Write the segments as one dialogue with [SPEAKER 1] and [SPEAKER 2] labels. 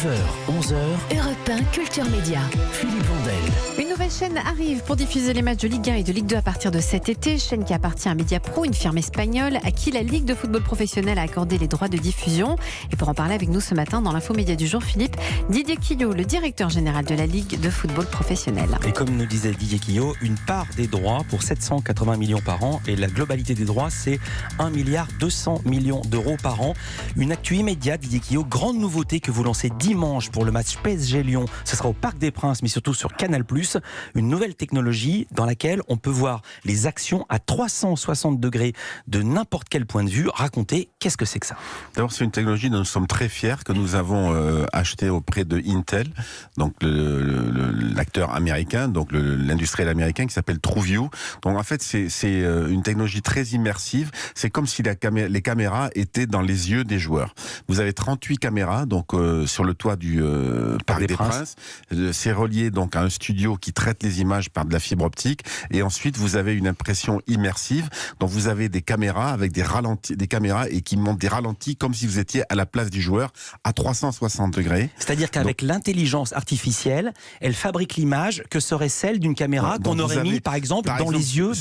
[SPEAKER 1] 9h, 11h,
[SPEAKER 2] Europe 1 Culture Média.
[SPEAKER 1] Philippe Vandel.
[SPEAKER 3] Une nouvelle chaîne arrive pour diffuser les matchs de Ligue 1 et de Ligue 2 à partir de cet été. Chaîne qui appartient à Mediapro, une firme espagnole à qui la Ligue de football professionnel a accordé les droits de diffusion. Et pour en parler avec nous ce matin dans l'info média du jour, Philippe, Didier Quillot, le directeur général de la Ligue de football professionnel.
[SPEAKER 4] Et comme nous disait Didier Quillot, une part des droits pour 780 millions par an et la globalité des droits, c'est 1,2 milliard d'euros par an. Une actu immédiate, Didier Quillot, grande nouveauté que vous lancez dimanche pour le match PSG-Lyon. Ce sera au Parc des Princes, mais surtout sur Canal+. Une nouvelle technologie dans laquelle on peut voir les actions à 360 degrés de n'importe quel point de vue. Racontez, qu'est-ce que c'est que ça ?
[SPEAKER 5] D'abord, c'est une technologie dont nous sommes très fiers, que nous avons achetée auprès de Intel, donc l'acteur américain, donc l'industriel américain qui s'appelle TrueView. Donc en fait, c'est une technologie très immersive. C'est comme si les caméras étaient dans les yeux des joueurs. Vous avez 38 caméras donc sur le toit du Parc des Princes. C'est relié donc à un studio qui traite les images par de la fibre optique, et ensuite vous avez une impression immersive. Donc vous avez des caméras avec des ralentis, des caméras et qui montent des ralentis comme si vous étiez à la place du joueur à 360 degrés.
[SPEAKER 4] C'est-à-dire qu'avec l'intelligence artificielle, elle fabrique l'image que serait celle d'une caméra qu'on aurait mis par exemple dans les yeux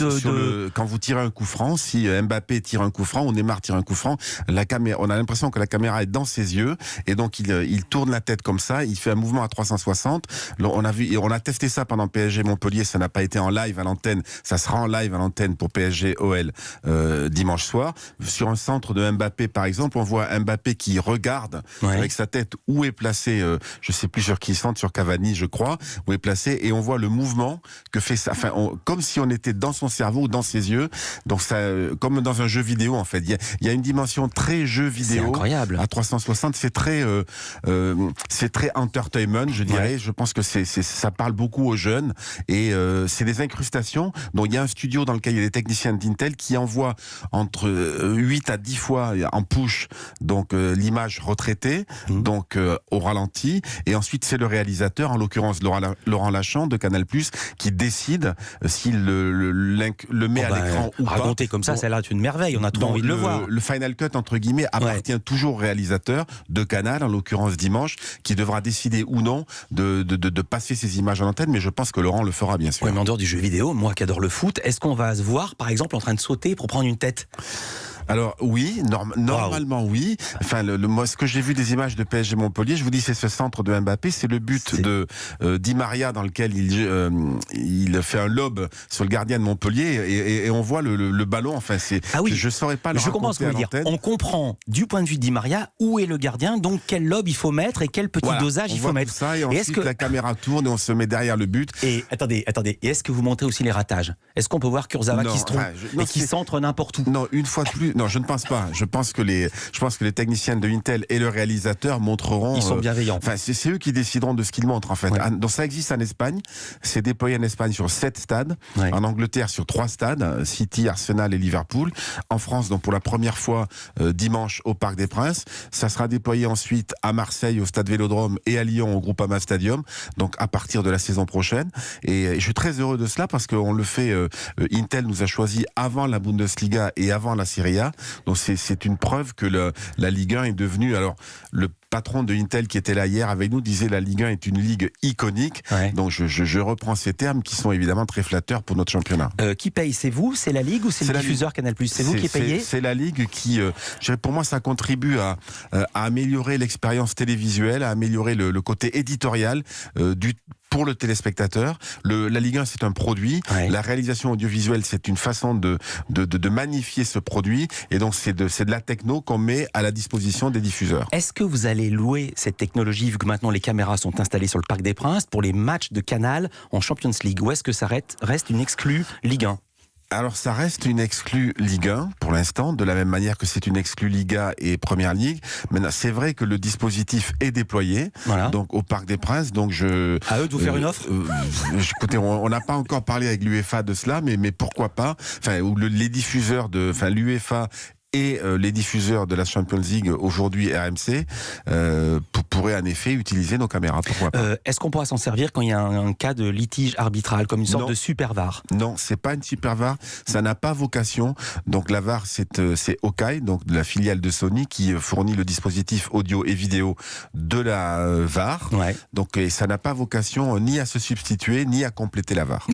[SPEAKER 5] quand vous tirez un coup franc, si Mbappé tire un coup franc ou Neymar tire un coup franc, on a l'impression que la caméra est dans ses yeux, et donc il tourne la tête comme ça, il fait un mouvement à 360. On a testé ça pendant PSG Montpellier, ça n'a pas été en live à l'antenne, ça sera en live à l'antenne pour PSG OL dimanche soir. Sur un centre de Mbappé par exemple, on voit Mbappé qui regarde avec sa tête où est placé, je sais plus sur qui centre, sur Cavani je crois, où est placé, et on voit le mouvement que fait ça, comme si on était dans son cerveau ou dans ses yeux. Donc ça, comme dans un jeu vidéo en fait, il y a une dimension très jeu vidéo.
[SPEAKER 4] C'est incroyable.
[SPEAKER 5] À 360, c'est très entertainment, je dirais. Ouais. Je pense que ça parle beaucoup aux jeunes, et c'est des incrustations. Donc il y a un studio dans lequel il y a des techniciens d'Intel qui envoient entre 8 à 10 fois en push donc l'image retraitée, donc au ralenti, et ensuite c'est le réalisateur, en l'occurrence Laurent Lachant de Canal+, qui décide s'il le met à l'écran ou pas.
[SPEAKER 4] Raconter comme ça, c'est une merveille, on a trop envie de le voir.
[SPEAKER 5] Le final cut entre guillemets appartient toujours au réalisateur de Canal, en l'occurrence dimanche, qui devra décider ou non de passer ces images à l'antenne, mais je pense que Laurent le fera bien sûr.
[SPEAKER 4] Oui, mais en dehors du jeu vidéo, moi qui adore le foot, est-ce qu'on va se voir par exemple en train de sauter pour prendre une tête ?
[SPEAKER 5] Alors oui, normalement oui. Enfin, moi, ce que j'ai vu des images de PSG Montpellier, je vous dis, c'est ce centre de Mbappé, c'est le but de Di Maria dans lequel il fait un lob sur le gardien de Montpellier, et on voit le ballon. Enfin, je saurais pas le raconter.
[SPEAKER 4] Je comprends ce que vous voulez dire. On comprend du point de vue de Di Maria où est le gardien, donc quel lob il faut mettre et quel petit dosage il faut mettre.
[SPEAKER 5] Tout ça, et ensuite la caméra tourne et on se met derrière le but.
[SPEAKER 4] Et attendez, et est-ce que vous montrez aussi les ratages ? Est-ce qu'on peut voir Kurzawa qui se trompe et qui centre n'importe où ?
[SPEAKER 5] Non, une fois de plus. Non, je ne pense pas. Je pense que les techniciens de Intel et le réalisateur montreront.
[SPEAKER 4] Ils sont bienveillants.
[SPEAKER 5] Enfin, c'est eux qui décideront de ce qu'ils montrent en fait. Ouais. Donc ça existe en Espagne. C'est déployé en Espagne sur 7 stades. Ouais. En Angleterre sur 3 stades, City, Arsenal et Liverpool. En France, donc pour la première fois dimanche au Parc des Princes. Ça sera déployé ensuite à Marseille au Stade Vélodrome et à Lyon au Groupama Stadium. Donc à partir de la saison prochaine. Et je suis très heureux de cela parce qu'on le fait. Intel nous a choisi avant la Bundesliga et avant la Serie A. Donc c'est une preuve que la Ligue 1 est devenue... Alors, le patron de Intel qui était là hier avec nous disait la Ligue 1 est une ligue iconique. Ouais. Donc je reprends ces termes qui sont évidemment très flatteurs pour notre championnat.
[SPEAKER 4] Qui paye ? C'est vous ? C'est la Ligue ou c'est le diffuseur Canal+? C'est vous qui payez ?
[SPEAKER 5] C'est la Ligue qui... pour moi, ça contribue à améliorer l'expérience télévisuelle, à améliorer le côté éditorial pour le téléspectateur. La Ligue 1, c'est un produit. Ouais. La réalisation audiovisuelle, c'est une façon de magnifier ce produit. Et donc, c'est de la techno qu'on met à la disposition des diffuseurs.
[SPEAKER 4] Est-ce que vous allez louer cette technologie, vu que maintenant les caméras sont installées sur le Parc des Princes, pour les matchs de Canal en Champions League ? Ou est-ce que ça reste une exclue Ligue 1 ?
[SPEAKER 5] Alors ça reste une exclue Ligue 1 pour l'instant, de la même manière que c'est une exclue Liga et Première Ligue. Maintenant, c'est vrai que le dispositif est déployé, donc au Parc des Princes. Donc
[SPEAKER 4] à eux de vous faire une offre.
[SPEAKER 5] Écoutez, on n'a pas encore parlé avec l'UEFA de cela, mais pourquoi pas ? Enfin, les diffuseurs l'UEFA et les diffuseurs de la Champions League, aujourd'hui RMC, pourraient en effet utiliser nos caméras. Pourquoi pas
[SPEAKER 4] Est-ce qu'on pourra s'en servir quand il y a un cas de litige arbitral, comme une sorte de super VAR?
[SPEAKER 5] Non, c'est pas une super VAR, ça n'a pas vocation. Donc la VAR, c'est Hawkeye, donc de la filiale de Sony, qui fournit le dispositif audio et vidéo de la VAR.
[SPEAKER 4] Ouais.
[SPEAKER 5] Donc ça n'a pas vocation ni à se substituer, ni à compléter la VAR.